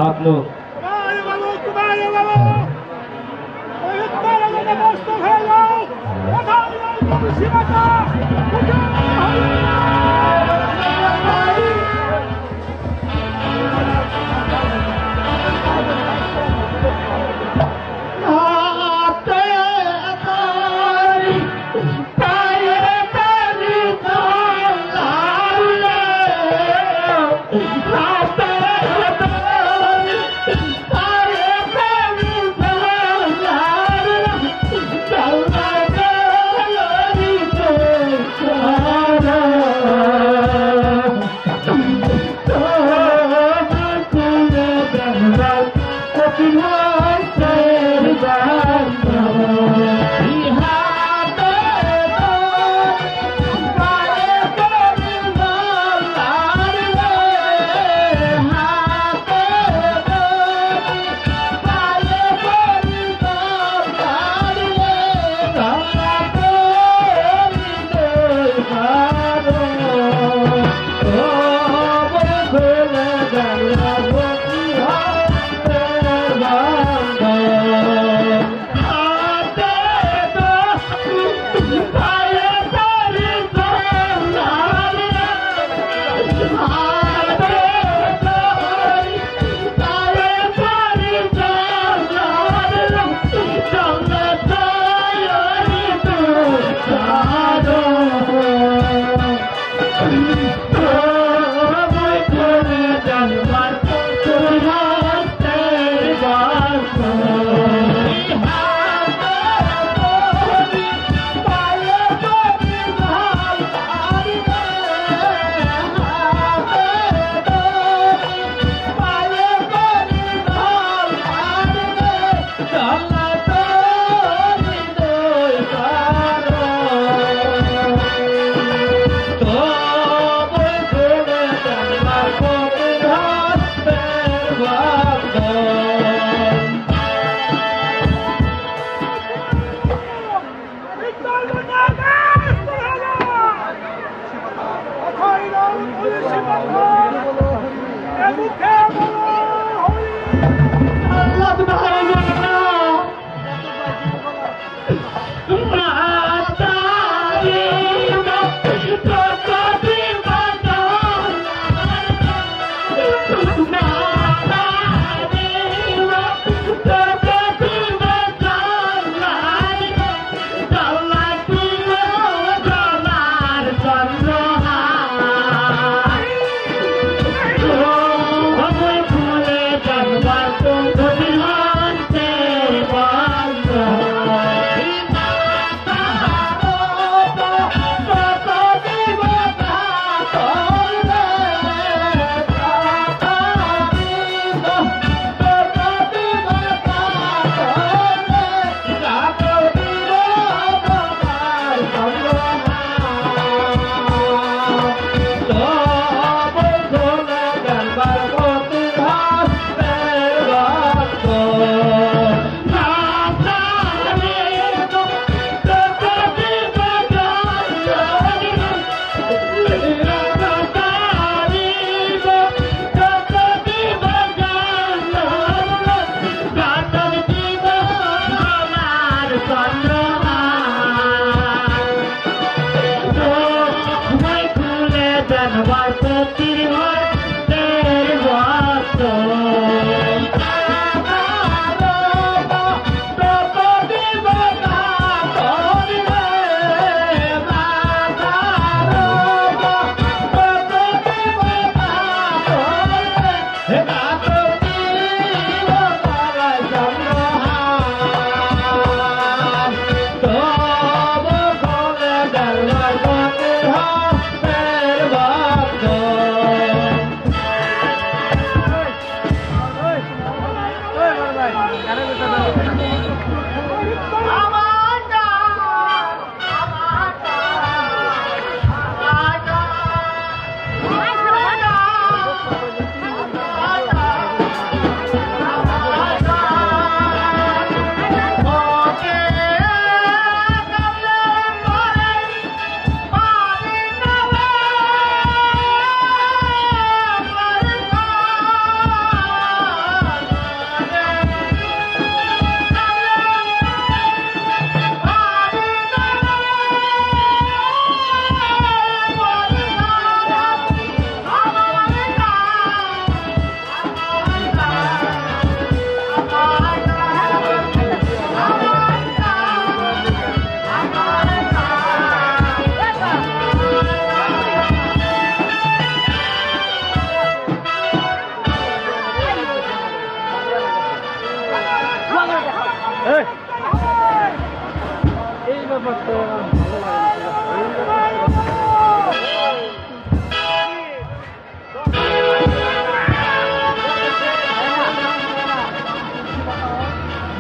आप लोग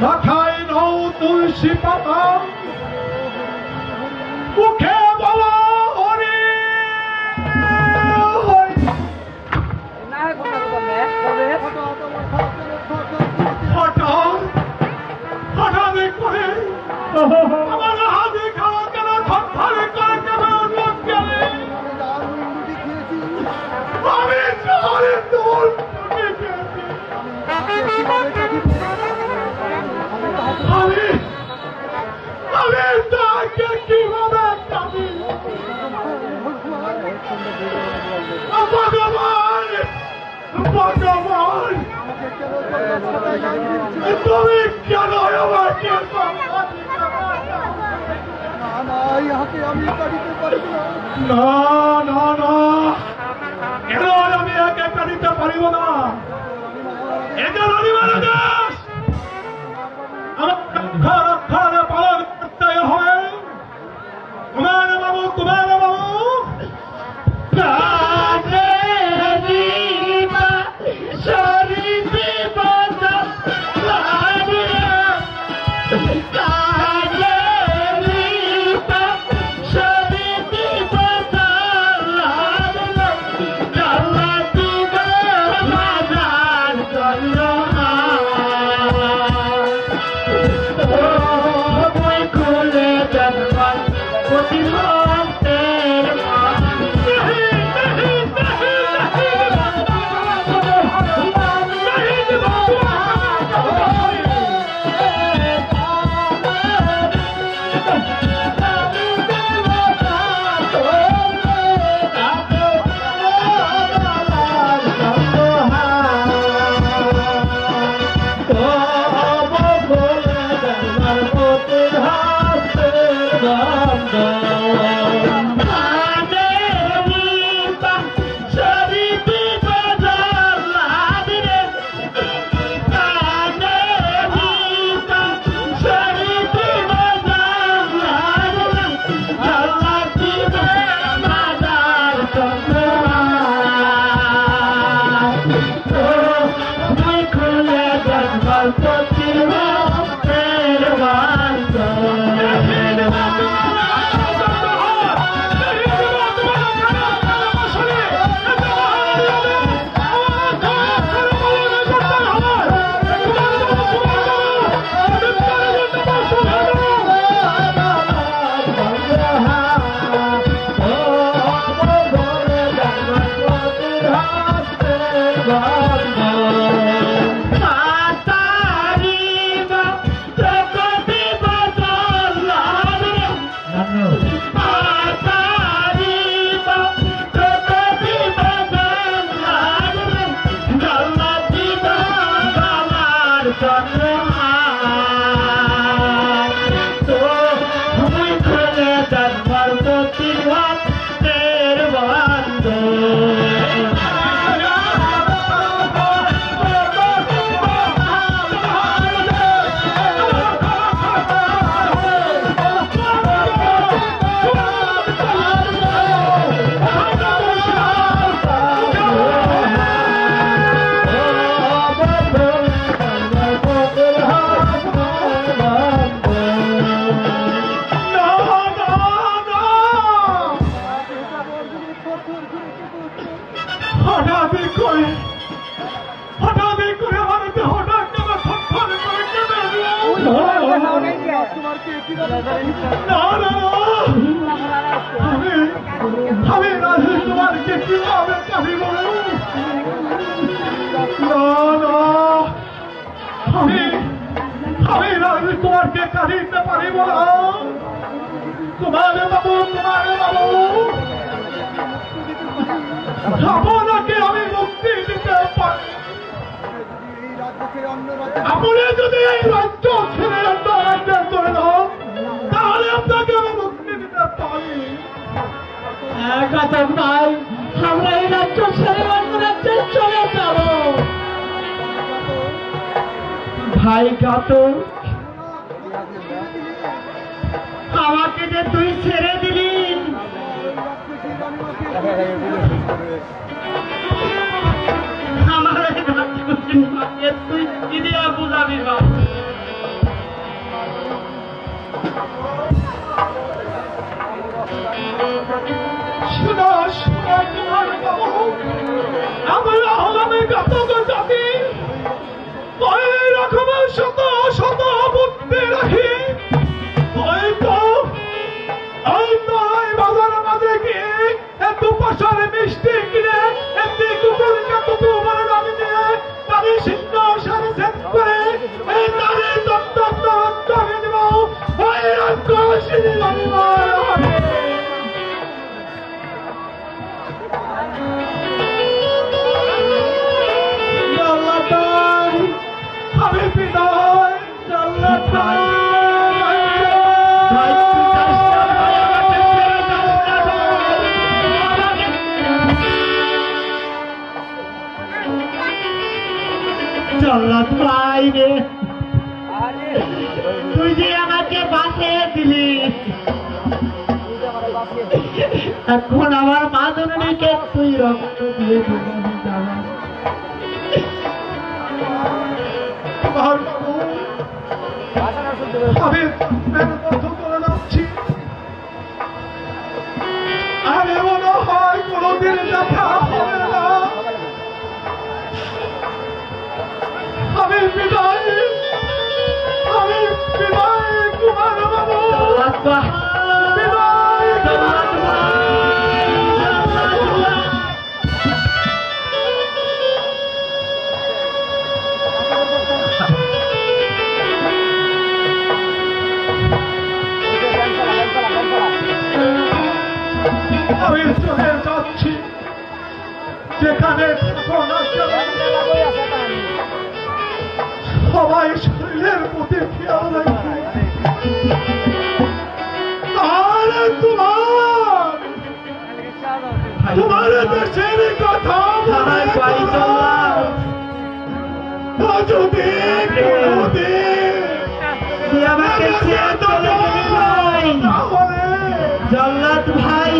মাথায় নাও তুলসী পাতা, মুখে বলো হরি হঠাৎ করে আমার হাতে খাওয়া কেন ধরে করে কেন লোক গেলে আমি শহরে দৌড় আমি তাকে কিভাবে ভগবান ভগবান তুমি কেন আমাকে না না না কেন আমি একে কাটিতে পারিব না এটা রবিবার দাস আমার রক্ষা পালন করতে হয় কুমার বাবু আপনাকে আমি মুক্তি দিতে পারি। আপনি যদি এই রাজ্য ছেড়ে অন্য রাজ্যে চলে যান তাহলে আপনাকে আমি মুক্তি দিতে পারি। ভাই আমরা এই রাজ্য ছেড়ে অন্য রাজ্যে চলে যাব। ভাই ঘাতক আমাকে যে তুই ছেড়ে দিলি, আমার তুই কি দিয়া বুঝাবি বা? শোনো শোনো তোমার বাবু, আমরা হলাম ঘাতক জাতি, ওই রকমের শত শত বুদ্ধি রাখি। ওই তো এই বাজারের মাঝে গিয়ে একটু পাশারে মিষ্টি কিনে একটি কুকুরকে কুকুর বলে নামি দিয়ে তাদের সিদ্ধ সারে সেট করে এই তাদের তত্ত্ব আমি দেব। ওই রক্ত সিদ্ধি আমি বিদায় জল্লাদ ভাই রে, তুই যে আমাকে বাঁচিয়ে দিলি, এখন আমার মা জননীকে তুই রক্ত দিয়ে দিলি। আমি বন্ধ করে যাচ্ছি। আমি মনে হয় কোনদিন দেখা হবে না। আমি বিদায় কুমার বাবু, বিদায় আমি চলে যাচ্ছি। যেখানে সবাই শরীরের প্রতি খেয়াল রাখবে। তাহলে তোমার দেশের কথা যদি জল্লাদ ভাই,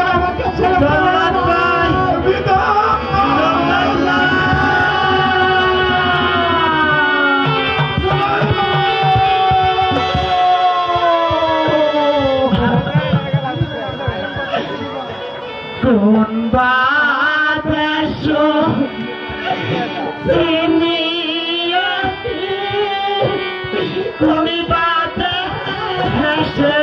আমাকে জল্লাদ ভাই, কোন বাদেশ তুমি বাদে হেসে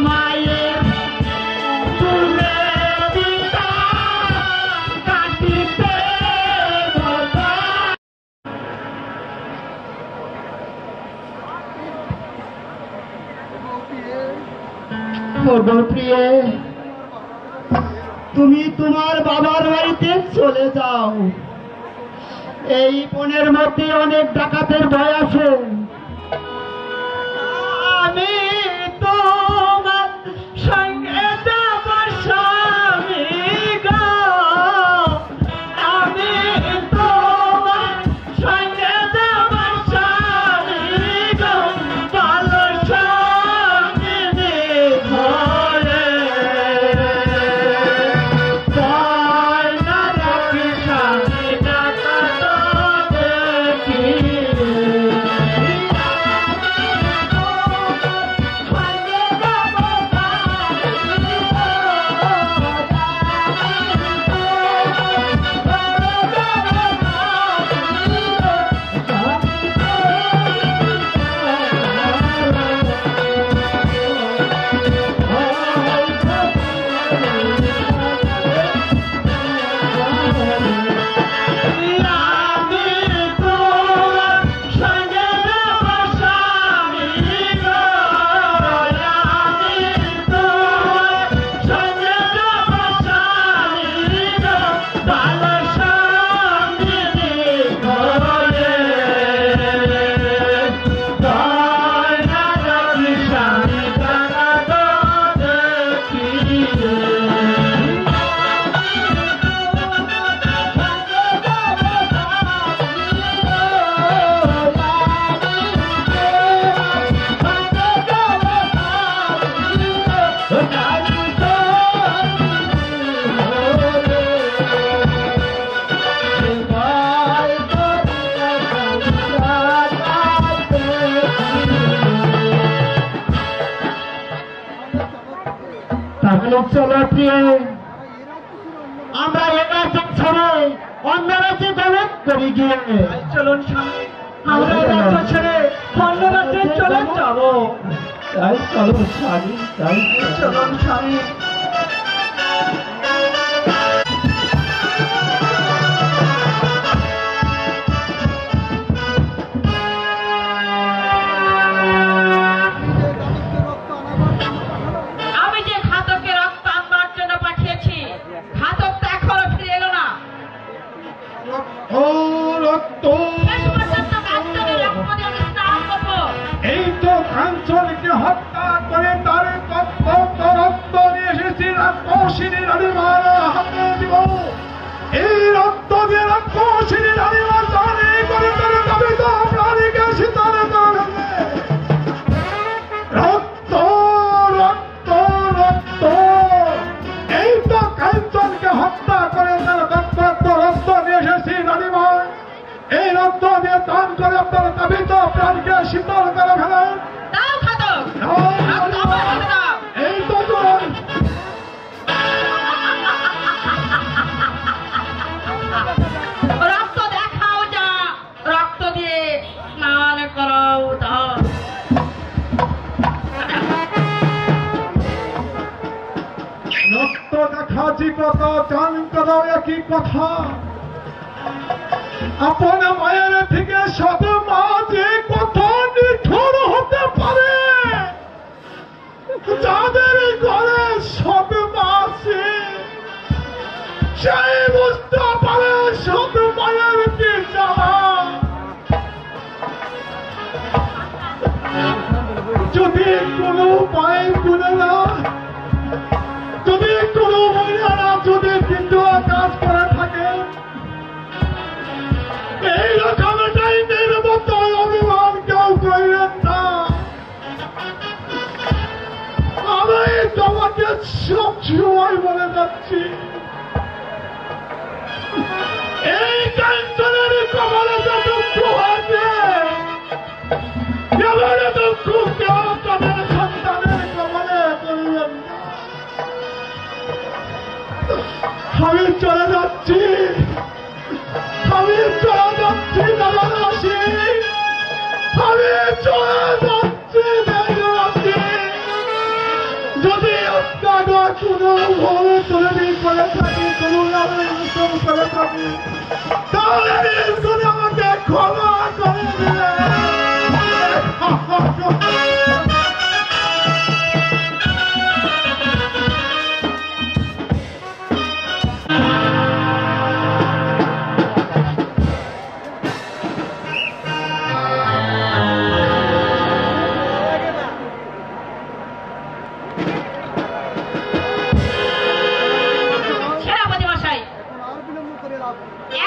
মায়ের ফুলের দিশা কাটিতে প্রিয়ে, তুমি তোমার বাবার বাড়িতে চলে যাও। এই বনের মধ্যে অনেক ডাকাতের ভয় আছে। আমি তোমার সঙ্গে যাব স্বামী গো, আমি তোমার সঙ্গে যাব স্বামী গো, ভালো স্বামী ঘরে তাই না রাখি স্বামী ডাকাত দেখি। চলো প্রিয়, আমরা এবার ছেড়ে অন্য রাজ্যে গমন করি গিয়ে। চলুন স্বামী, আমরা রাজ্য ছেড়ে অন্য রাজ্যে চলে যাবো। তাই চলো স্বামী, তাই চলুন স্বামী। এই তো কাঞ্চনকে হত্যা করে তার রক্ত নিয়ে এসেছি রাক্ষসিনী রানীমার হাতে দিব। এই রক্ত দিয়ে রাক্ষসিনী রানীমা জানি করে তার কবিত প্রাণীকে শীতলে রক্ত রক্ত রক্ত। এই তো কাঞ্চনকে হত্যা করে তার রক্ত নিয়ে এসেছি রানীমা। এই রক্ত দিয়ে দান করে আপনার কবিত প্রাণীকে শীতল করে ফেলেন। এই তো রক্ত দেখাও, যা রক্ত দিয়ে স্নান করাও। রক্ত দেখা যে কথা, দান করাও একই কথা। আপন মায়ের থেকে সব মা যে কত নিঠুর হতে পারে, যাদের ঘরে সব মা আছে সেই বুঝতে পারে সব মায়ের কি জ্বালা। যদি কোনো মায়ের বোনেরা, যদি কোনো মহিলারা যদি কিন্তু কাজ করে থাকে, এই রকম টাইমের মতো অভিমান কেউ করেন না। আমি তোমাকে সব সময় বলে যাচ্ছি, এই কাঞ্চনের কবলে যে দুঃখ হয়েছে, এবারে দুঃখ কেউ তাদের সন্তানের কবলে করবেন না। আমি চলে যাচ্ছি, আমি চলে যাচ্ছি দাদাশি, আমি চলে যাচ্ছি দাদাশি। ভুল তুমি করে থাকি, তুমি আমি ভুল করে থাকি, তাহলে তুমি আমাকে ক্ষমা করে দিলে।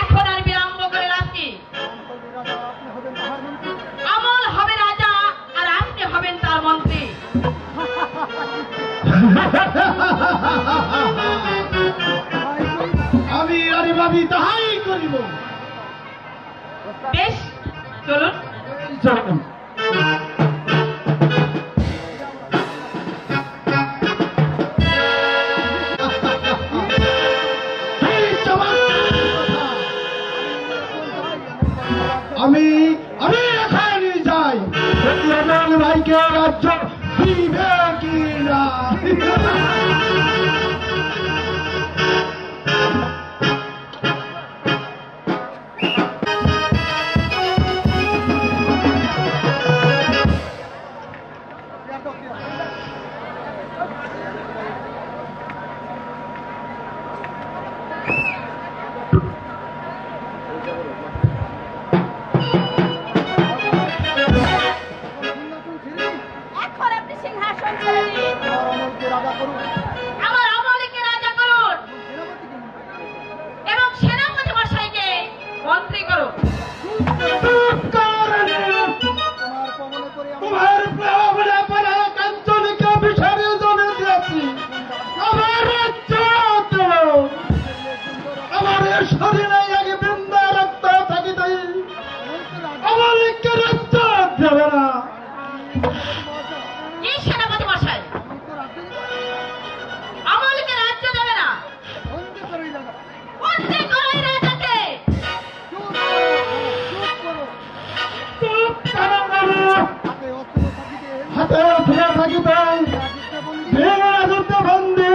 এখন আর বিলম্ব করে লাভ কি? আমল হবে রাজা আর আপনি হবেন তার মন্ত্রী। আমি আরে ভাবি তাহাই করিব। বেশ, চলুন। চলুন। আমি এখানে যাই, ভাইকে রাজ্য দিবে কিনা। আমার আমলকে রাজা করুন এবং সেনাপতি মশাইকে মন্ত্রী করুন। তোমার প্রেমে পরে কাঞ্চনকে বিছাড়িয়ে জনে দিয়েছি। আমার রাজ্য দেব, আমার শরীরে এক বিন্দু রক্ত থাকিতে আমাকে রাজ্য দেবে না। এই সেনাপতি মশাই আমলকে রাজ্য দেবে না, মন্ত্রী করো এই রাজাকে। হাতে অস্ত্র থাকিতে বন্দী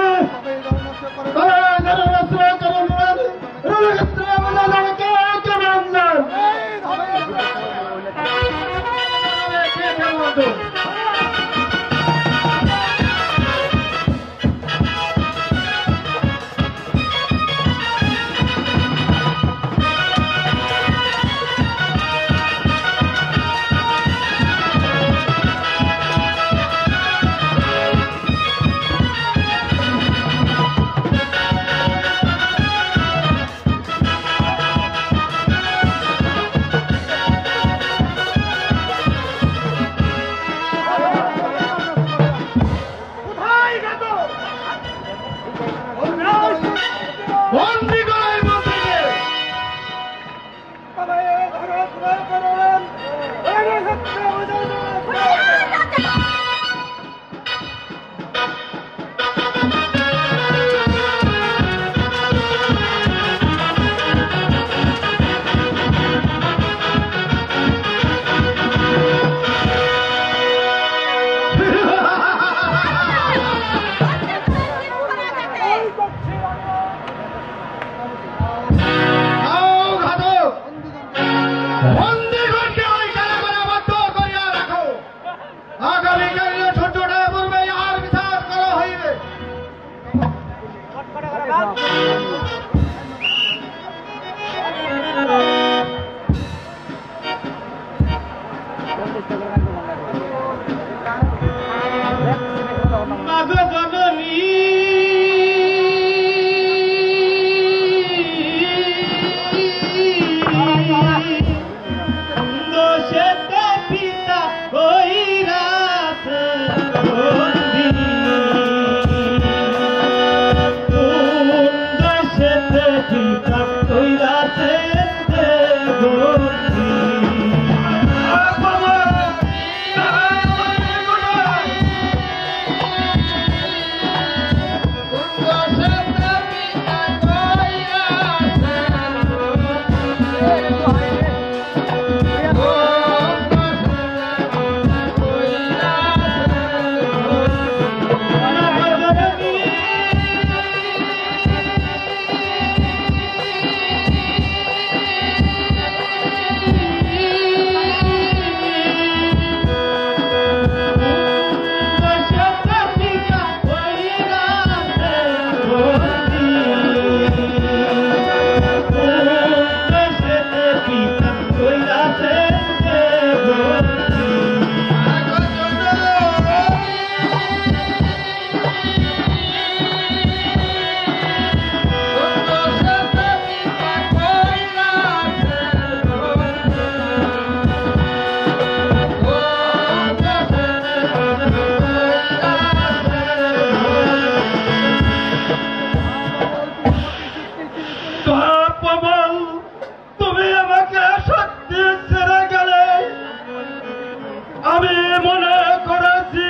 আমি মনে করেছি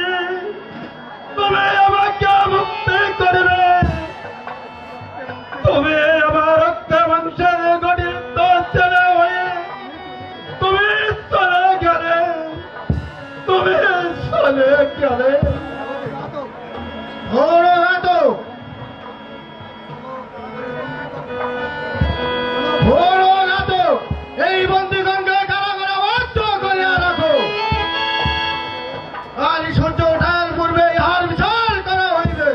তুমি আমাকে মুক্তি করবে, তুমি আমার রক্ত মাংসের গঠিত ছেলে হয়ে তুমি চলে গেলে, তুমি চলে গেলে। এই বন্দীগণকে কারাগারে বদ্ধ করিয়া রাখো, আর সূর্য ওঠার পূর্বে ইহার বিচার করা হইবে।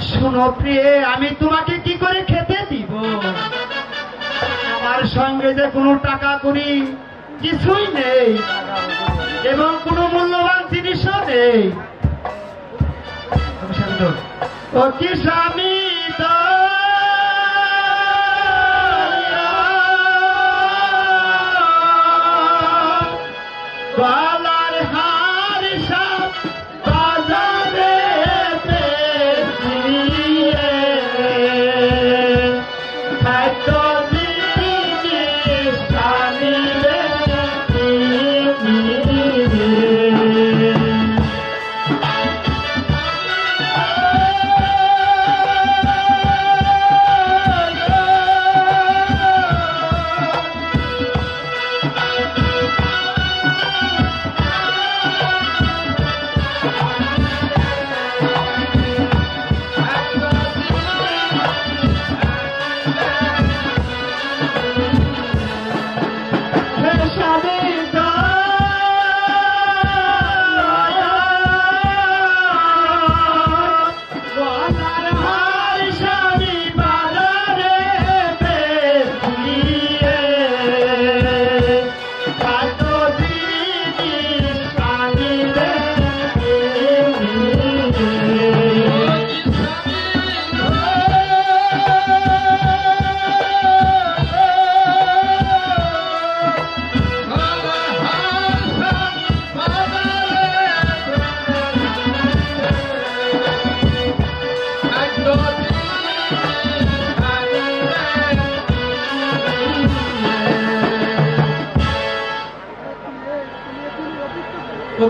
শোনো প্রিয়ে, আমি তোমাকে কি করে খেতে দিব? আমার সঙ্গে যে কোনো টাকা করি কিছুই নেই এবং কোনো মূল্যবান জিনিসও নেই। ও কি স্বামী বালার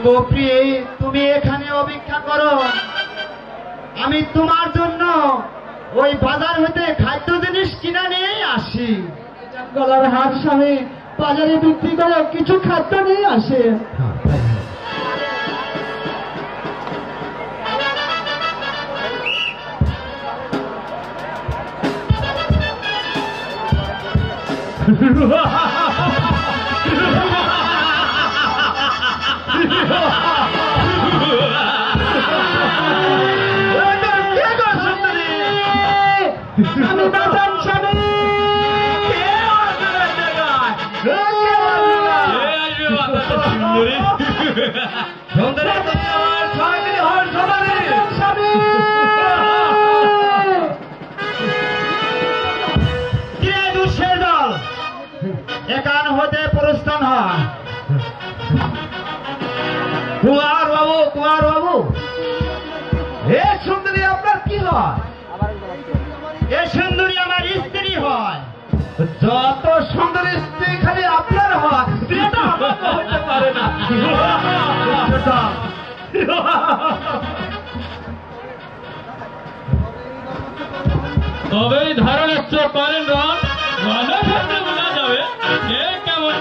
গো প্রিয়ে, তুমি এখানে অপেক্ষা করো, আমি তোমার জন্য ওই বাজার হতে খাদ্য জিনিস কিনা নিয়ে আসি। গলার হার স্বামী বাজারে বিক্রি করে কিছু খাদ্য নিয়ে আসে। আমি বাজার স্বামী। এখান হতে প্রস্থান হয়। কুমার বাবু, কুমার বাবু, এ সুন্দরী আপনার কি হয়? এ সুন্দরী আমার স্ত্রী হয়। যত সুন্দর স্ত্রী খালি আপনার হয়, সেটা আমার হতে পারে না। তবেই ধারণা চোখ করেন রন রানা ক্ষেত্রে বোঝা যাবে কে কেমন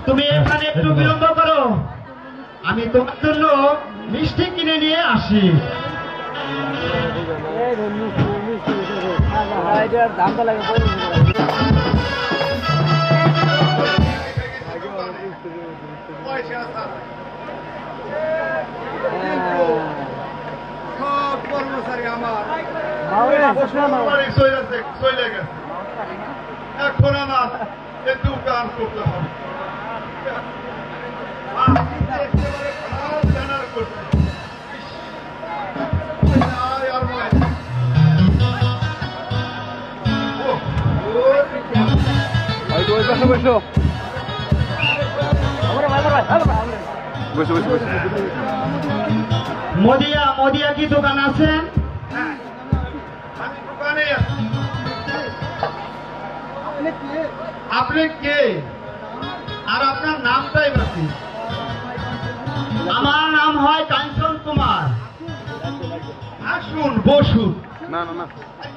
তুমি এখানে একটু বিলম্ব করো, আমি তোমার জন্য মিষ্টি কিনে নিয়ে আসি। দামটা লাগে সব কর্মচারী আমার এখন আমার এই দোকান করতে হবে। একেবারে খারাপ জানার করছে। আর মনে মদিয়া, মদিয়া কি দোকান আছে? আমি দোকানে আছি। আপনি কে আর আপনার নামটাই বাকি? আমার নাম হয় কাঞ্চন কুমার। আসুন বসুন। না না না,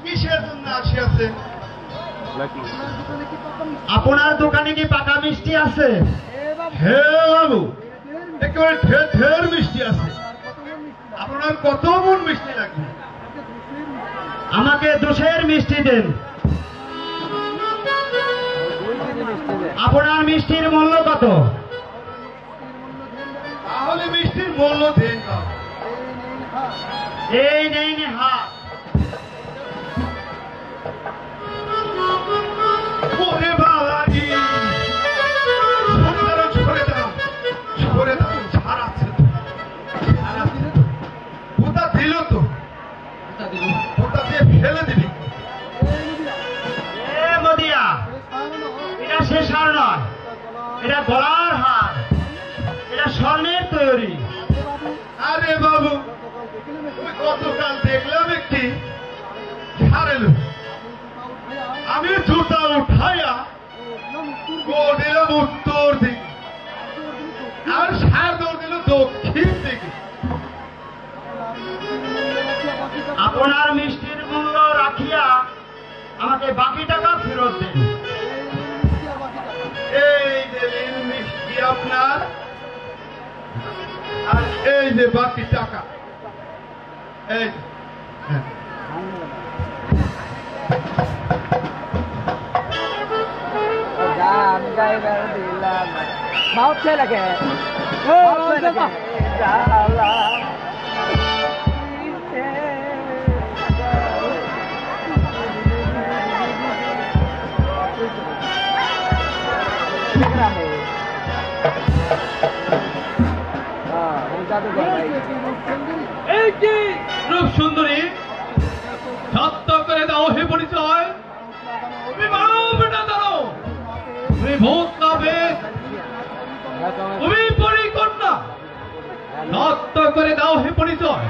কিসের জন্য আসিয়াছেন? আপনার দোকানে কি পাকা মিষ্টি আছে? হে বাবু, একেবারে ঢের ঢের মিষ্টি আছে। আপনার কত মন মিষ্টি লাগবে? আমাকে 200 মিষ্টি দেন। আপনার মিষ্টির মূল্য কত? তাহলে মিষ্টির মূল্য দেন না। এই নেই নে হাত। ওরে বাবাজি, সরে দাও, সরে দাও, ঝাড় আছে তো, ঝাড় আছে তো। ওটা দিল তো, ওটা দিয়ে ফেলে দিবি। এ মদিয়া, এটা সে সার নয়, এটা গলার হার, এটা স্বর্ণের তৈরি। আরে বাবু, ওই গতকাল দেখলাম একটি ঝাড়েল, আমি জুতা উঠাইয়া দিলাম উত্তর দিকে আর সার দৌড় দিল দক্ষিণ দিকে। আপনার মিষ্টির মূল্য রাখিয়া আমাকে বাকি টাকা ফেরত দিন। এই দিলেন মিষ্টি। যে বাকি টাকা, এই হ্যাঁ। আমি গায়ে বেড়া দিলাম মাউথ ছেলেকে এই কি রূপ সুন্দরী, সত্য করে দাও হে পরিচয়। তুমি মানব না জানো, তুমি ভূত না বেদ, তুমি পরিকন্যা, সত্য করে দাও হে পরিচয়।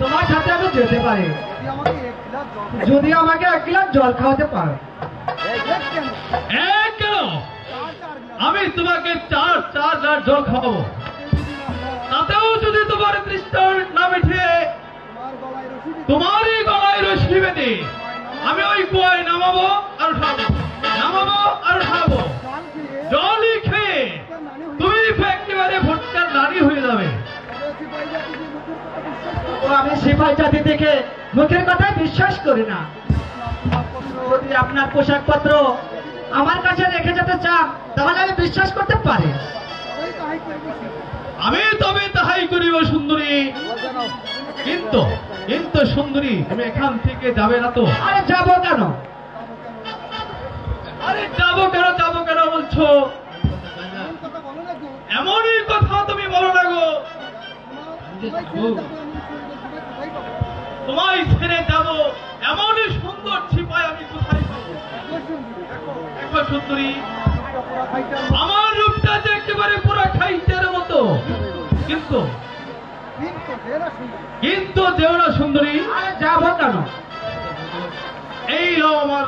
তোমার সাথে আমি যেতে পারি যদি আমাকে 1 গ্লাস জল খাওয়াতে পারো। কেন? আমি তোমাকে 4 গ্লাস জল খাওয়াবো, তাতেও যদি তোমার তৃষ্ণা না মিঠে তোমারই গলায় রশি বেঁধে আমি ওই কুয়ায় নামাবো আর উঠাবো, নামাবো আর উঠাবো। জলই খেয়ে তুমি একেবারে ভোটকার রানী হয়ে যাবে। আমি সিপাহী জাতি থেকে মুখের কথায় বিশ্বাস করি না। যদি আপনার পোশাক পত্র আমার কাছে রেখে যেতে চান তাহলে আমি বিশ্বাস করতে পারি। আমি তবে তাহাই করিব সুন্দরী, কিন্তু কিন্তু সুন্দরী তুমি এখান থেকে যাবে না তো? আরে যাবো কেন? আরে যাবো কেন বলছো? এমনই কথা তুমি বলো না গো। তোমায় ছেড়ে যাবো এমনই সুন্দর ছিপায় আমি কোথায় পাবো? দেখো সুন্দরী, আমার রূপটা যে একেবারে পুরো খাইতের মতো, কিন্তু যেও না সুন্দরী। আরে যাবো কেন? এই নাও আমার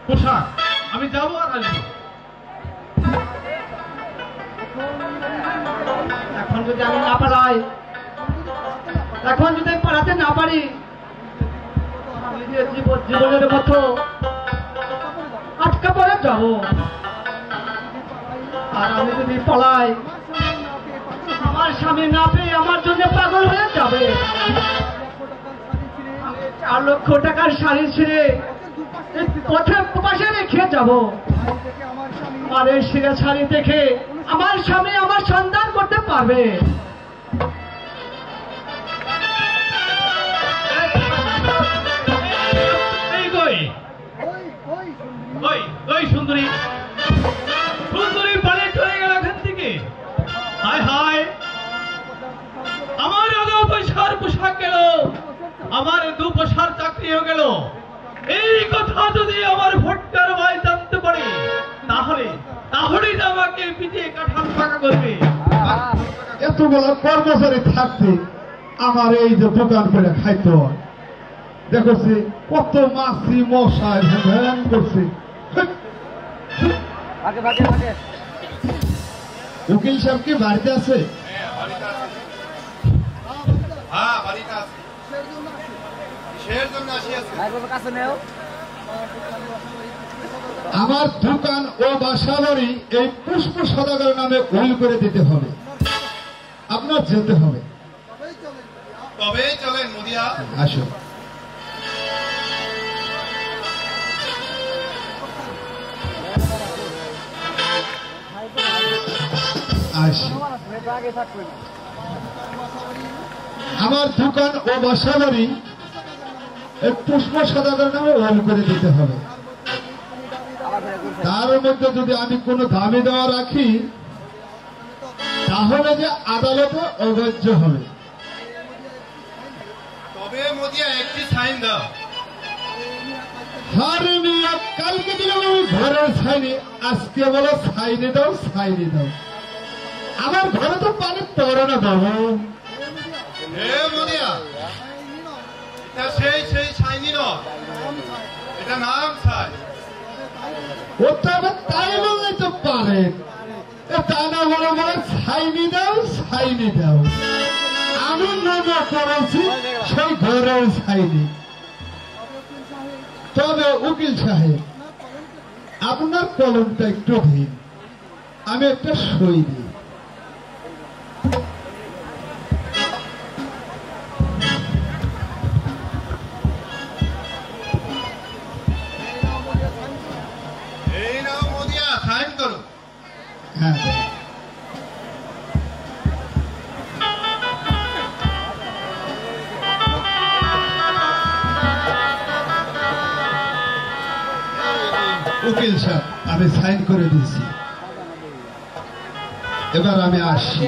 পোশাক, আমি যাবো আর আসবো। এখন যদি আমি না পালাই, এখন যদি পালাতে না পারি, জীবনের মতো আটকা পড়ে যাব। আর আমি যদি পালাই, আমার স্বামী না পেয়ে আমার জন্য পাগল হয়ে যাবে। 4 লক্ষ টাকার শাড়ি ছিঁড়ে পথে পাশে রেখে যাব। আমার এই শিরা ছাড়ি দেখে আমার স্বামী আমার সন্ধান করতে পারবে। সুন্দরী সুন্দরী পালে চলে গেল এখান থেকে। হায় হায়, আমার আগে পয়সার পোশাক গেল, আমার 2 পয়সার চাকরিও গেল। এই কথা যদি আমার ভোটকার ভাই জানতে পারে তাহলে তাহলেই আমাকে পিটিয়ে কাঠাল ফাঁকা করবে। এতগুলো কর্মচারী থাকতে আমার এই যে দোকান করে খাইতে হয়, দেখছি কত মাছি মশায় ভ্যান করছে। উকিল সাহেব কি বাড়িতে আছে? আমার দোকান ও বাসা বাড়ি এই পুষ্প সদাগর নামে উইল করে দিতে হবে, আপনার যেতে হবে। তবেই চলেন মুদিয়া। আসো। আমার দোকান ও বাসা বাড়ি এই পুষ্প সদাগর নামে ওয়াল করে দিতে হবে। তার মধ্যে যদি আমি কোনো দাবি দেওয়া রাখি তাহলে যে আদালতে অগ্রাহ্য হবে। তবে মুদিয়া একটি সাইন দাও। আরে মিয়া, কালকে দিলাম আমি ঘরের সাইনে, আজকে বলো সাইনে দাও সাইনে দাও। আমার ঘরে তো পানি পড়ে না বাবু। হে মুদিয়া, এটা সেই সাইনি নয়, এটা নাম সাই। ও তো আবার তাই বললে তো পারে, তা না বলে বলে সাইনি দাও সাইনি দাও। আমি নামা করেছি সেই ঘরের সাইনি। তবে উকিল সাহেব, আপনার কলমটা একটু দিন, আমি একটা সই দিই। এই নাও মুদিয়া, সাইন করো। হ্যাঁ, উকিল সাহেব আমি সাইন করে দিচ্ছি, এবার আমি আসছি।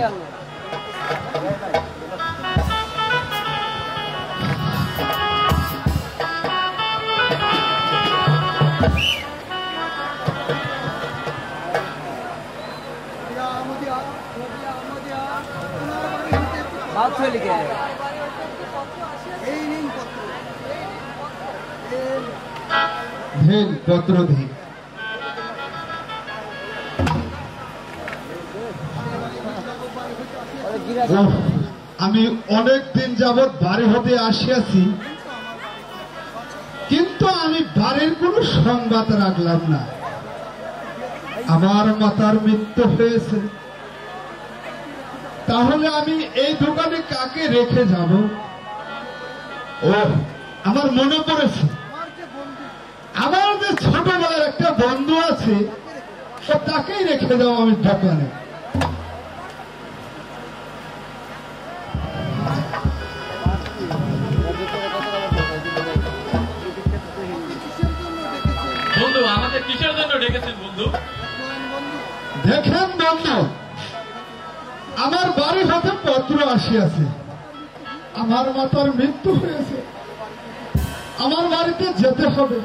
ধীন পত্র ধীন। আমি অনেক দিন যাবৎ বাড়ি হতে আসিয়াছি, কিন্তু আমি বাড়ির কোনো সংবাদ রাখলাম না। আমার মাতার মৃত্যু হয়েছে, তাহলে আমি এই দোকানে কাকে রেখে যাব? ও আমার মনে পড়েছে, আমার যে ছোটবেলার একটা বন্ধু আছে, ও তাকেই রেখে যাও আমি দোকানে। বন্ধু, আমাদের কিসের জন্য ডেকেছেন বন্ধু? দেখেন বন্ধু, আমার বাড়ি হতে পত্র আসিয়াছে, আমার মাতার মৃত্যু হয়েছে, আমার বাড়িতে যেতে হবে।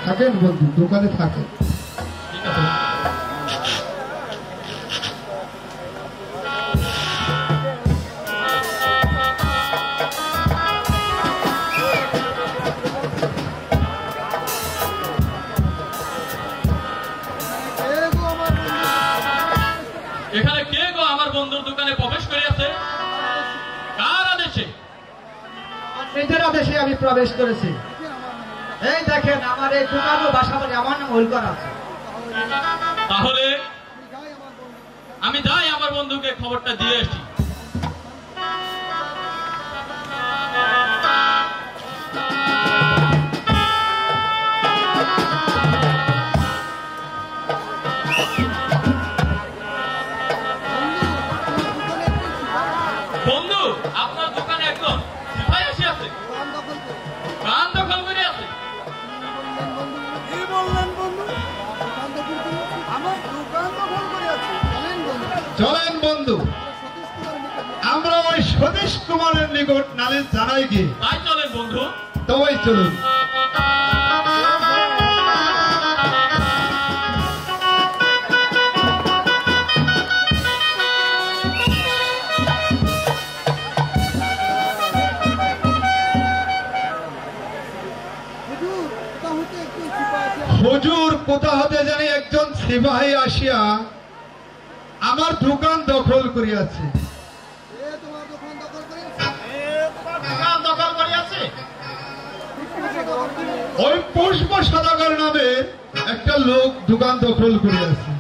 থাকেন বন্ধু, দোকানে থাকেন। ঠিক আছে। এখানে কে গো আমার বন্ধুর দোকানে প্রবেশ করিয়াছে? কার আদেশে? নিজের আদেশে আমি প্রবেশ করেছি। এই দেখেন, আমার এই দোকান ও বাসা বাড়ি আমার নাম উল্লেখ করা আছে। তাহলে আমি যাই আমার বন্ধুকে খবরটা দিয়ে আসি। সতীশ কুমারের নিকট নালিশ জানাই গিয়ে তাই চলেন বন্ধু। তবেই চলুন। হুজুর, কোথা হতে জানি একজন সিপাহী আসিয়া আমার দোকান দখল করিয়াছে। ওই পুষ্প সদাগর নামে একটা লোক দোকান দখল করিয়াছে।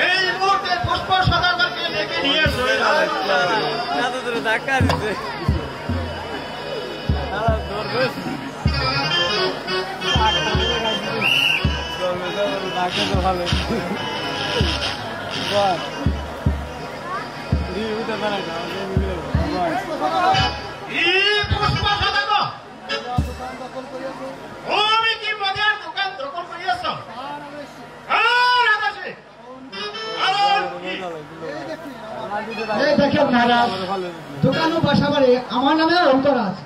এই মুহূর্তে পুষ্প সদাগরকে ডেকে নিয়ে ধাক্কা দিচ্ছে। দেখেন মহারাজ, দোকান ও বাসা বাড়ি আমার নামে অন্তর আছে।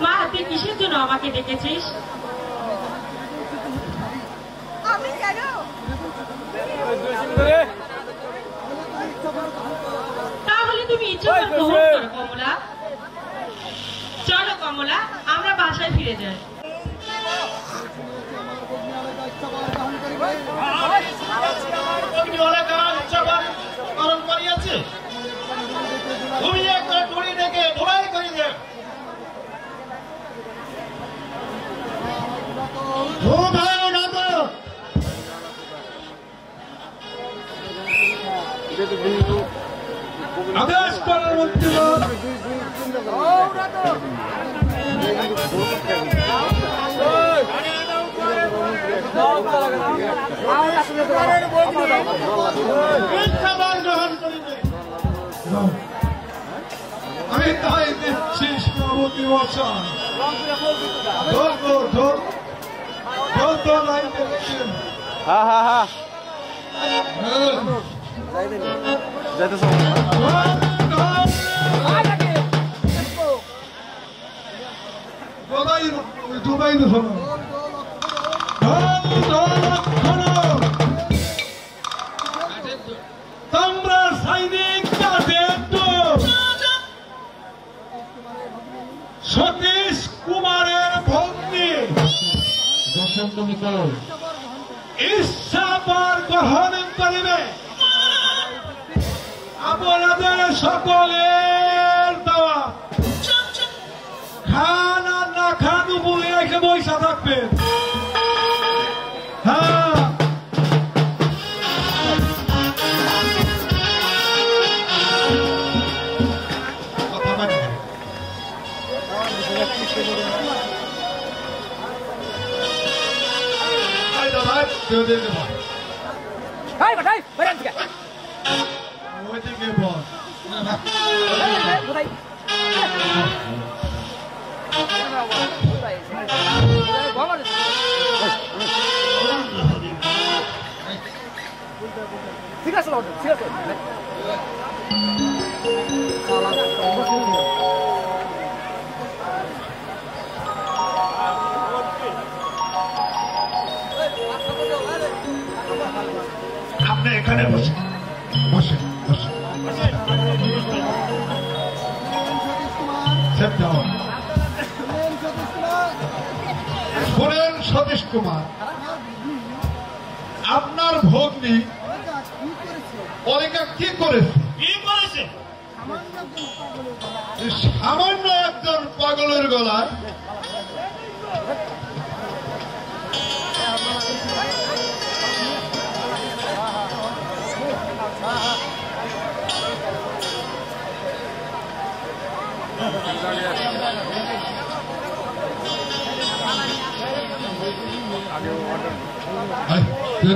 মা, তুই কিসের জন্য আমাকে ডেকেছিস? তাহলে তুমি ইচ্ছা করে গ্রহণ করো কমলা। চলো কমলা, আমরা বাসায় ফিরে যাই। তুমি একটা টুড়ি ডেকে ধরাই করে দেব। আদেশ করার মধ্যে আমি তাই দিচ্ছি সভাপতি মশাই। তোমরা সৈনিক সতীশ কুমারের ভগ্নী গ্রহণ করিবে। আপনাদের সকলের দেওয়া খান আর না খান উপরে এসে বৈশা থাকবেন। হ্যাঁ, ওইদিকে বল। ঠিক আছে ঠিক আছে। আপনি এখানে বসে বসে বসে শোনেন সতীশ কুমার, আপনার ভগ্নী অলিকা কি করেছে? সামান্য একজন পাগলের গলায়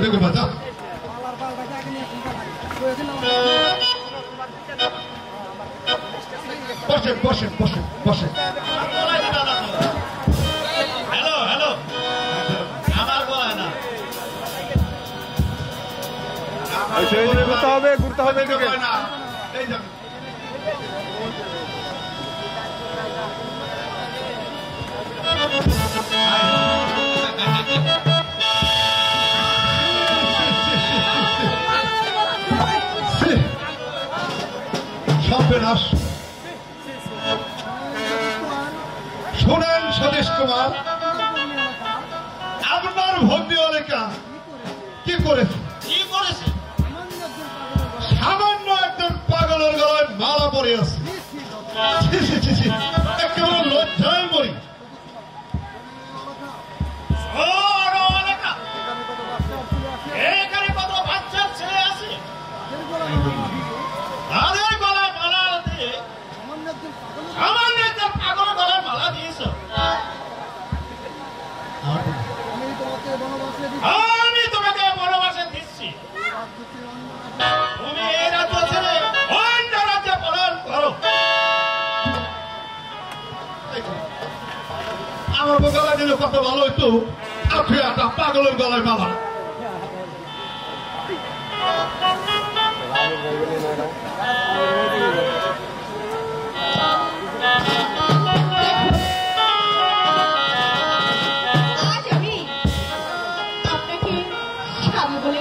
দেখো বাজা বসেন বসেন বসেন বসেন। হ্যালো হ্যালো, আমার বলা না ঘুরতে হবে ঘুরতে হবে। এই যান। সর্বনাশ। শোনেন সতীশ কুমার, আপনার ভগ্নী অলেকা কি করেছে? সামান্য একজন পাগলের গলায় মালা পরে আছে। একেবারে লজ্জায় মরি। এখানে কত বাচ্চার ছেলে আছে, তাদের গলায় মালা দিয়ে সামান্য একটা পাগল গলায় মালা দিয়েছ। আমি তোমাকে বনবাসে দিচ্ছি, তুমি এই রাজ্য ছেড়ে অন্য রাজ্যে পলায়ন করো। আমার গলায় দিলে কত ভালো হইতো, আপনি একটা পাগলের গলায় মালা। আজ আমি আপনাকে স্বামী বলে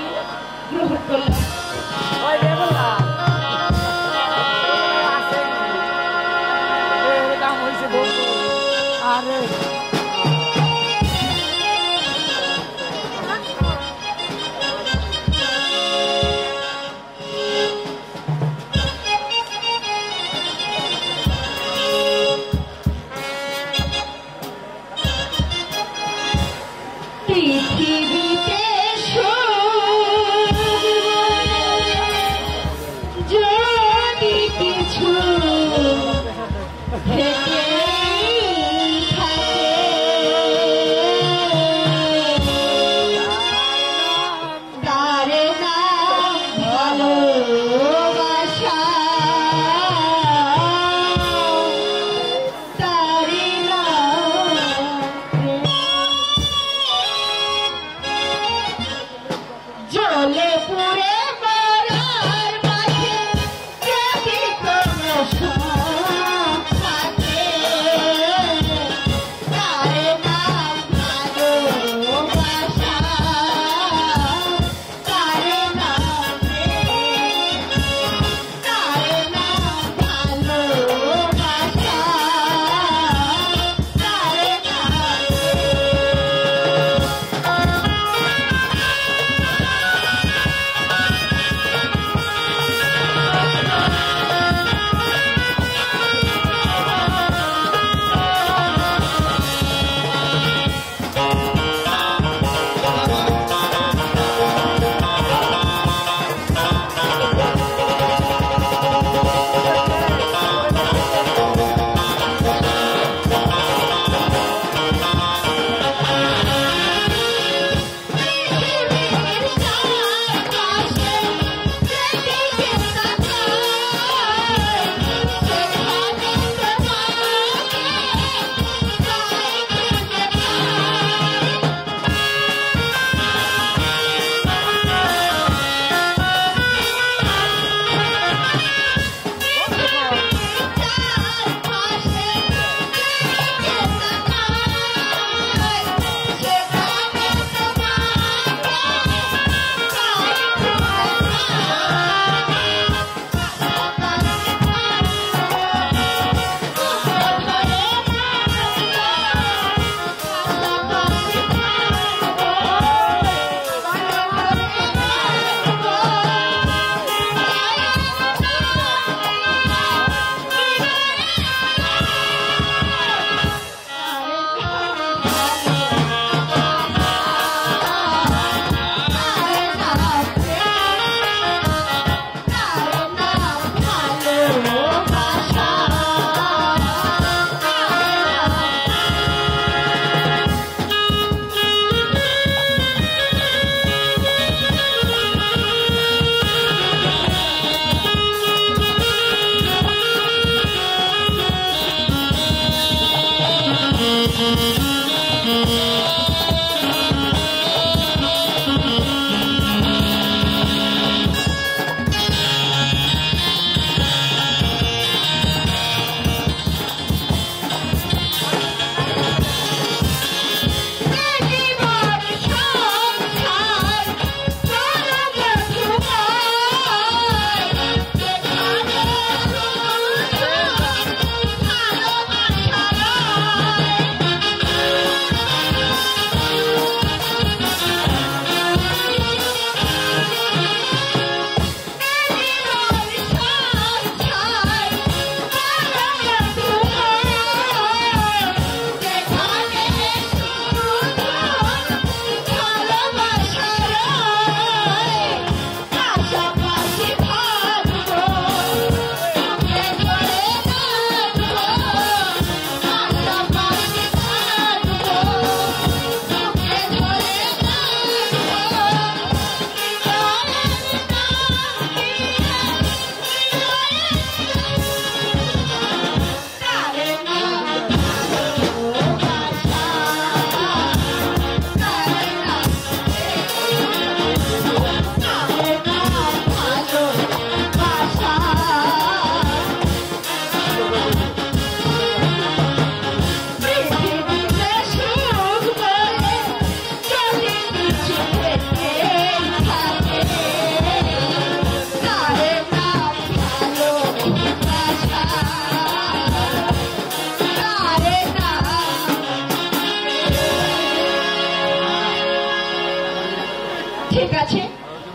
গ্রহণ করলাম। আরে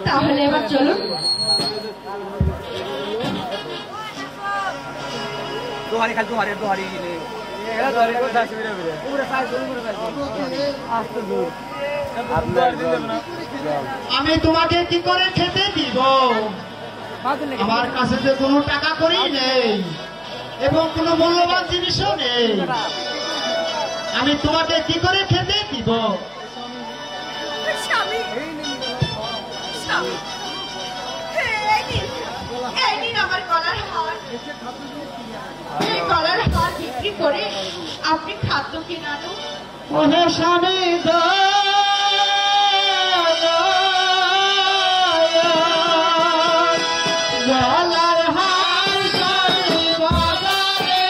তাহলে এবার চলুন। আমি তোমাকে কি করে খেতে দিব? আমার কাছে যে কোনো টাকা করি নেই এবং কোনো মূল্যবান জিনিসও নেই। আমি তোমাকে কি করে খেতে দিব? স্বামী, স্বামী, এই নিন আমার গলার হার। এই গলার হার বিক্রি করে আপনি খাদ্য কিনে আনুন। ওহে স্বামী গলার হার স্বামী বাজারে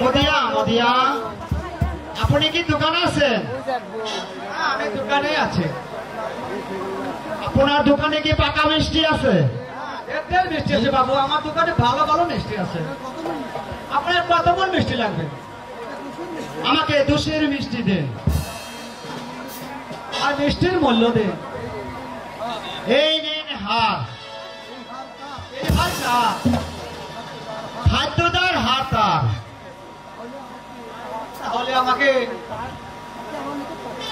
মদিয়া মদিয়া আপনি কি দোকানে আছেন? আমি দোকানে আছি। আপনার দোকানে কি পাকা মিষ্টি আছে? এদের মিষ্টি আছে বাবু, আমার দোকানে ভালো ভালো মিষ্টি আছে। আপনার কত মন মিষ্টি লাগবে? আমাকে 200 মিষ্টি দেন। আর মিষ্টির মূল্য দেন। এই নিন হার। এই হারটা খাদ্যদার হার তার।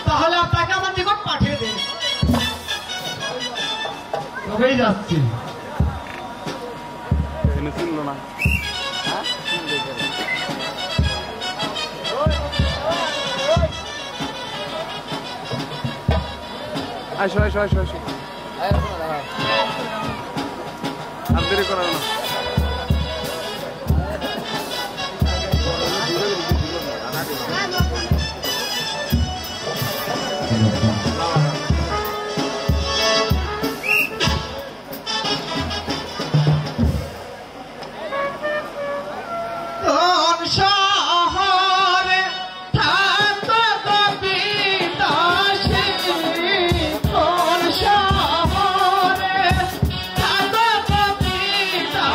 তাহলে আপনাকে আমার নিকট পাঠিয়ে দিন। তবেই যাচ্ছি। আসো আসো আসো আসো আর দেরি করো না। শহরে থাকো কবিতা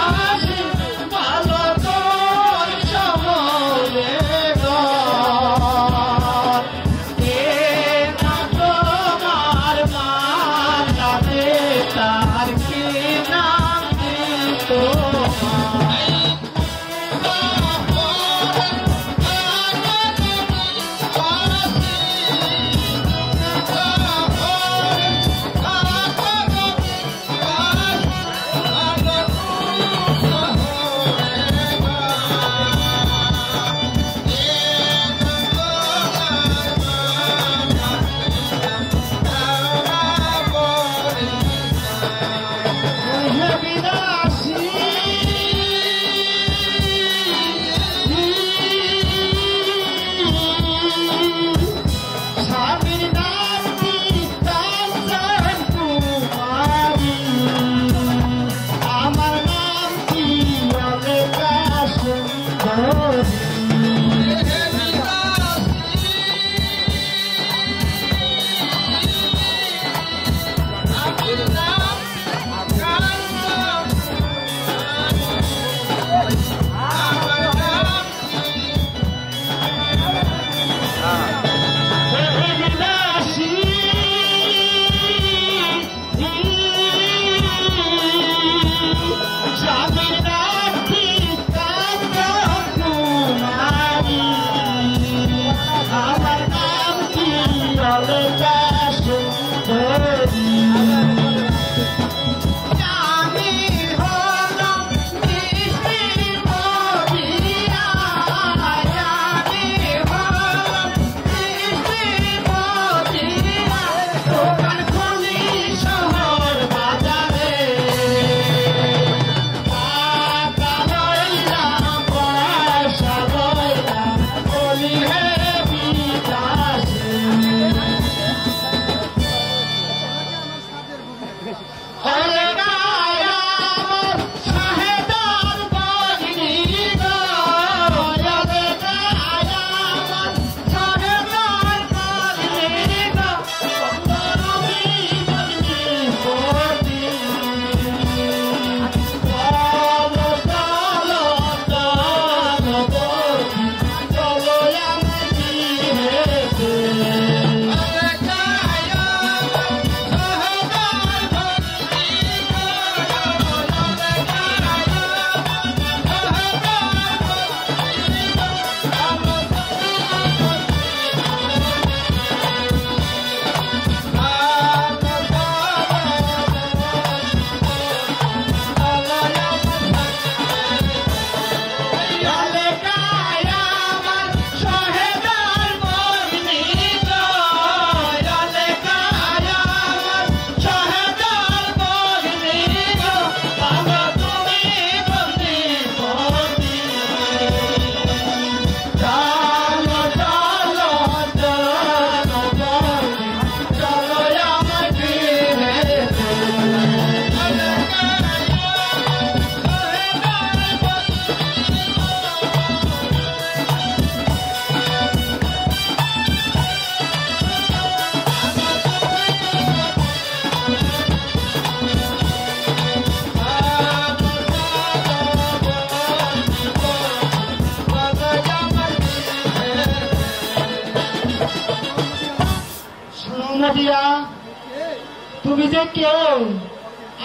যে কে?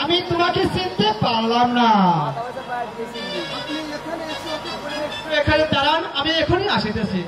আমি তোমাকে চিনতে পারলাম না। এখানে দাঁড়ান, আমি এখনই আসিতেছি।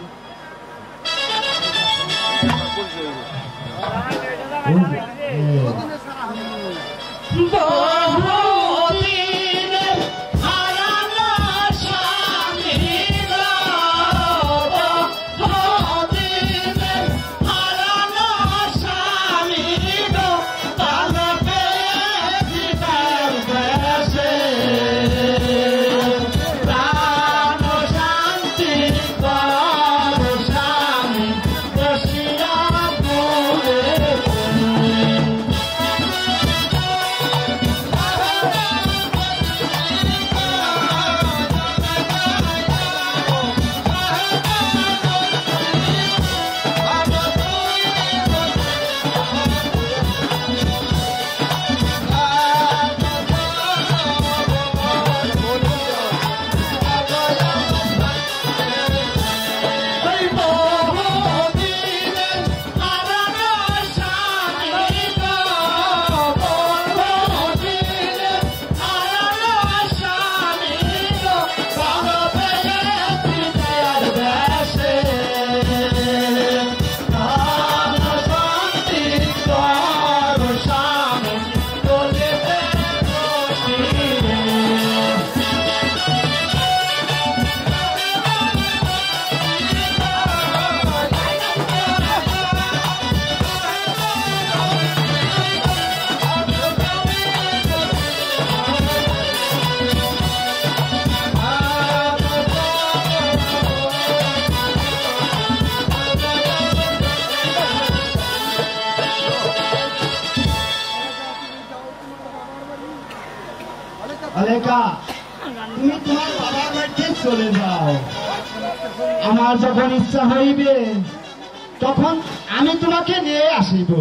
আলেকা, তুমি তোমার বাবার বাড়িতে চলে যাও। আমার যখন ইচ্ছা হইবে তখন আমি তোমাকে নিয়ে আসিব।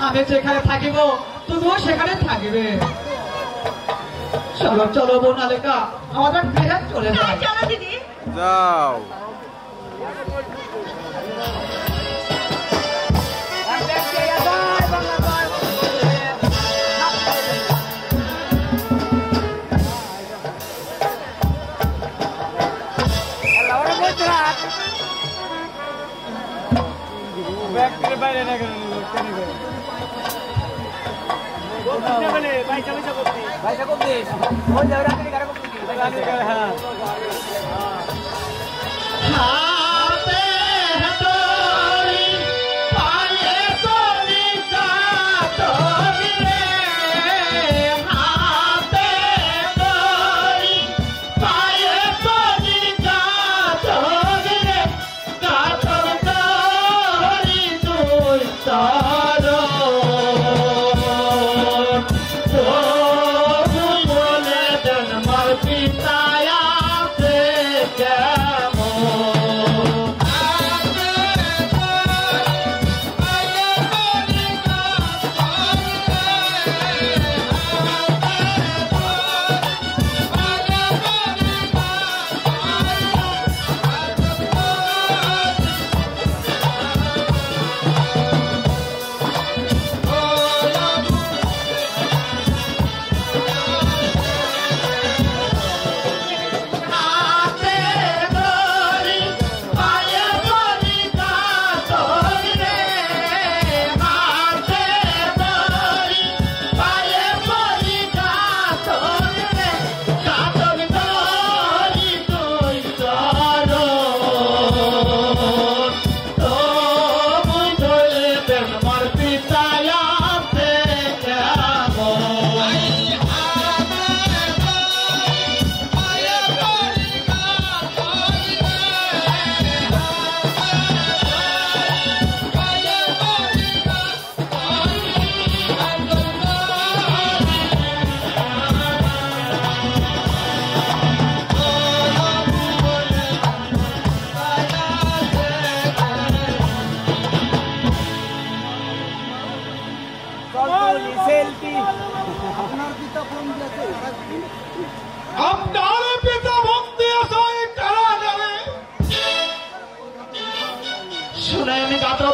আমি যেখানে থাকিব তুমিও সেখানে থাকিবে। চলো চলো বোন আলেকা, আমাদের গৃহে চলে যাও। চলো দিদি। যাও। বাইরে না কেন পয়সা কম দিস ওই যাও রাতে গাড়ি কম দিস হ্যাঁ হাতে হাতড়ি পায়ে কলিকা তরি রে, হাতে হাতড়ি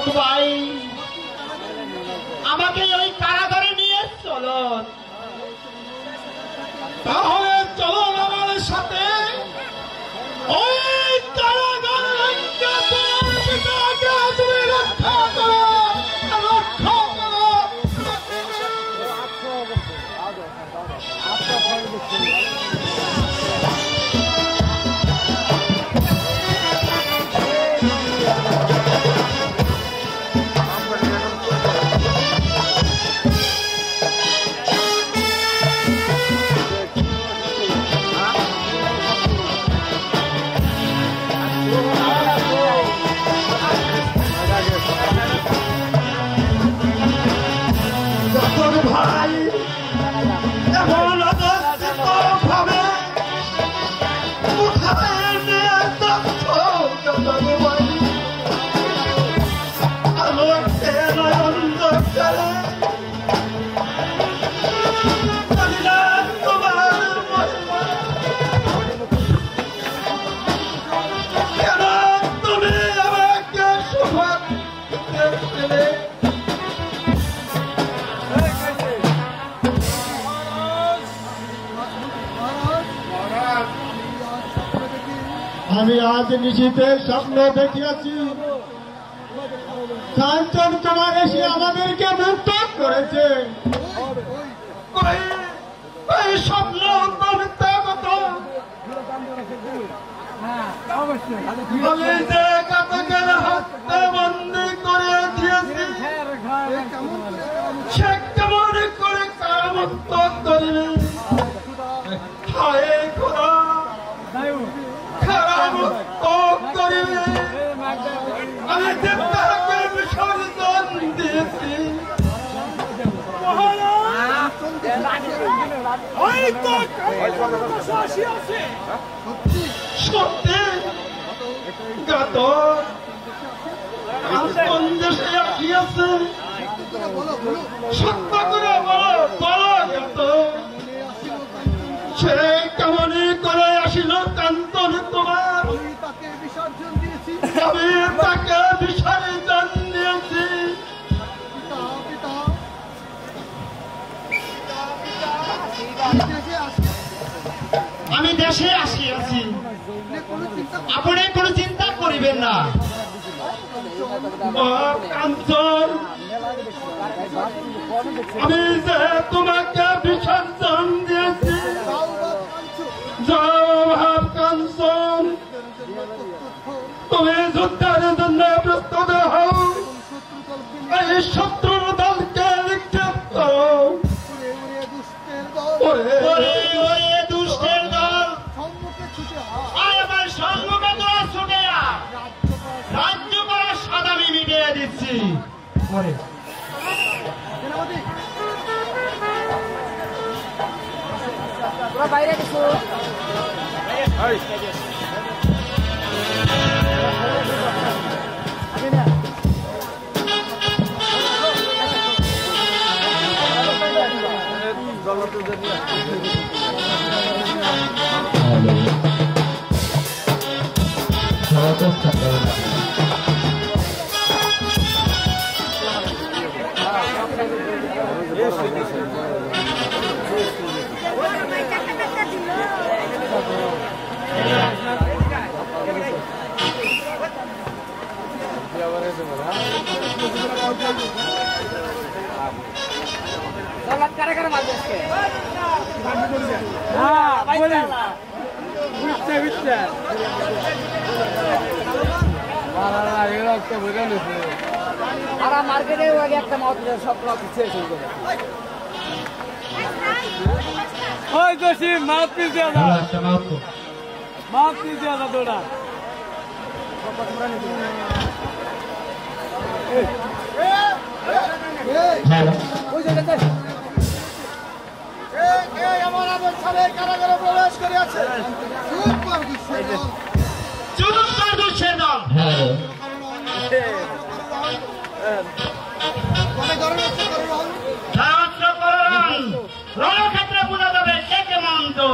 হোক ভাই, আমাকে ওই কারাগারে নিয়ে চলো। তাহলে চলো আমার সাথে ওই কারাগারকে তুমি রক্ষা করো, রক্ষা করো। ভাই এমন ভাবে কোথায় নিয়ে যাচ্ছ আলোকে নয়ন করে তোমার কেন তুমি আমাকে সুভাগ দিলে? আমি আজ নিশীতে স্বপ্ন দেখিয়াছি, কাঞ্চন তোমার এসে আমাদেরকে মুক্ত করেছে। স্বপ্ন আমি যে কাতাকের হাতে বন্দি করে দিয়েছি, সে কেমন করে কারামুক্ত করবে? হায় খোদা, কারামুক্ত করবে। আমি যে তাকে বিসর্জন দিয়েছি, সত্যি গাত কোন দেশে আসিয়াছে? সত্য করে বলো গাত, সে কেমনই করে আসিল কান্তন তোমার? আমি তাকে বিসর্জন দিয়েছি। আমি দেশে আসিয়াছি, আপনি কোনো চিন্তা করিবেন না। কাঞ্চন, আমি যে তোমাকে বিসর্জন দিয়েছি, যাও ভাব কাঞ্চন, তুমি যুদ্ধের জন্য প্রস্তুত হও। এই শত্রুর দলকে নিক্ষেপ করো। দুষ্টের দল আমার সম্মুখে তোরা ছুটে রাজ্য করার স্বাদ আমি মিটিয়ে দিচ্ছি। বাইরে কিছু কারা মারবে আর মার্কেটে একটা মাউথ সব ওই দোষী মাউথ পিস দেওয়া মাউথ পিস দেওয়া দৌড়া কারাগারে প্রবেশ করিয়াছে রণক্ষেত্রে বোঝা যাবে কে কেমন তো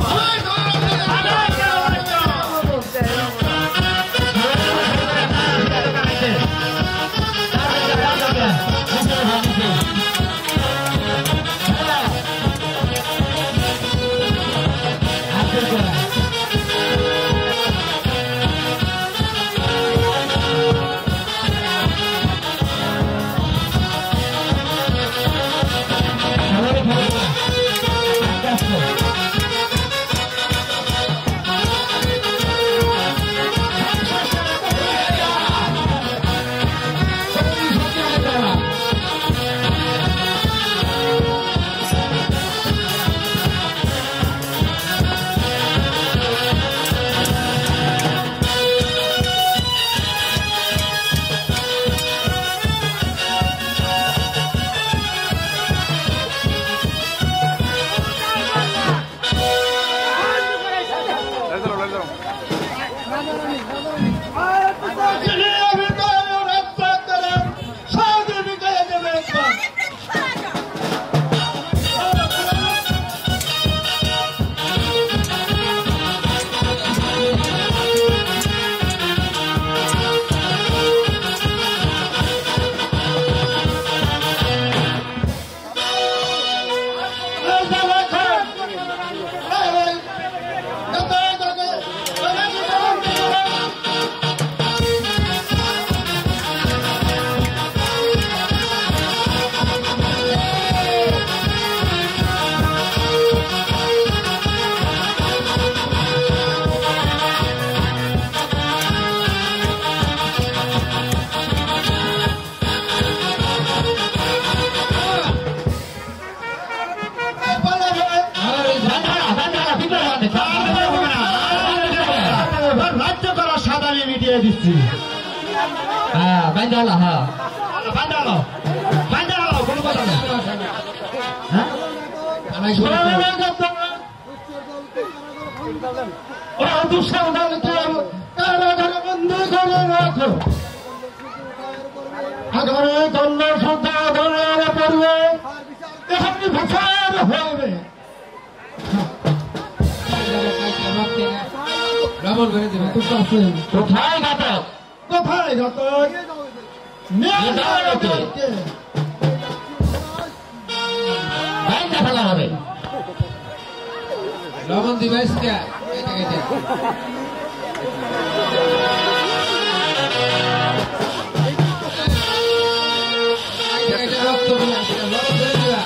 দিয়ে দিচ্ছি। হ্যাঁ বাইন্ডালা, হ্যাঁ বাইন্ডালা বাইন্ডালা, কোনো কথা নেই। হ্যাঁ কারাগারে বন্ধ করে রাখো, আগামী কন্যা সন্তান পড়বে, এখানে বিচার হবে। কোথায় ঘাতক, কোথায় ঘাতক? ফেলা হবে। লবণ দিবাইস কে রক্ত দিবা।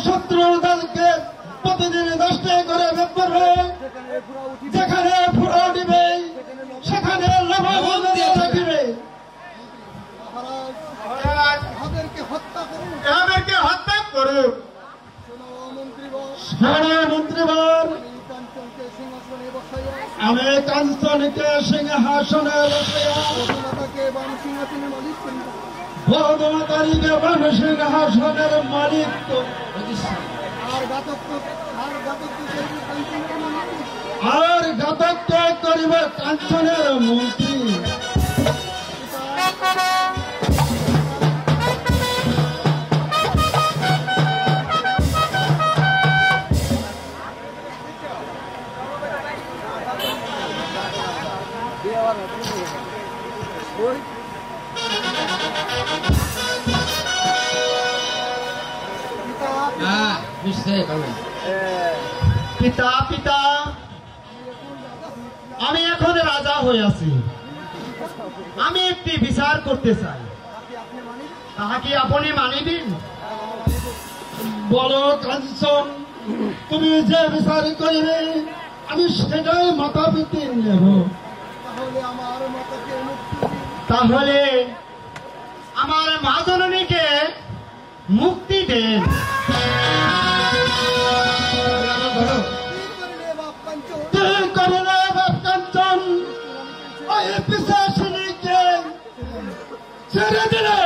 শত্রুর দলকে প্রতিদিন 10টা করে করবে, যেখানে ফুরা উঠিবে সেখানে লবণ দিয়ে রাখিবে। এদেরকে হত্যা করুন। মন্ত্রীবর, আমি কাঞ্চনকে সিংহাসনে বসাইয়া বড়মাতারিকে বাম সিংহাসনের মালিক আর ঘাতককে করিবে কাঞ্চনের মন্ত্রী। পিতা পিতা, আমি এখন রাজা হয়ে আছি, আমি একটি বিচার করতে চাই, তাহা কি আপনি মানিবেন? বলো কাঞ্চন, তুমি যে বিচার করিবে আমি সেটাই মাথা পিতে নেব। তাহলে আমার মা জননীকে মুক্তি দেন। কাঞ্চন ওই পিশাচিনীকে ছেড়ে দিলে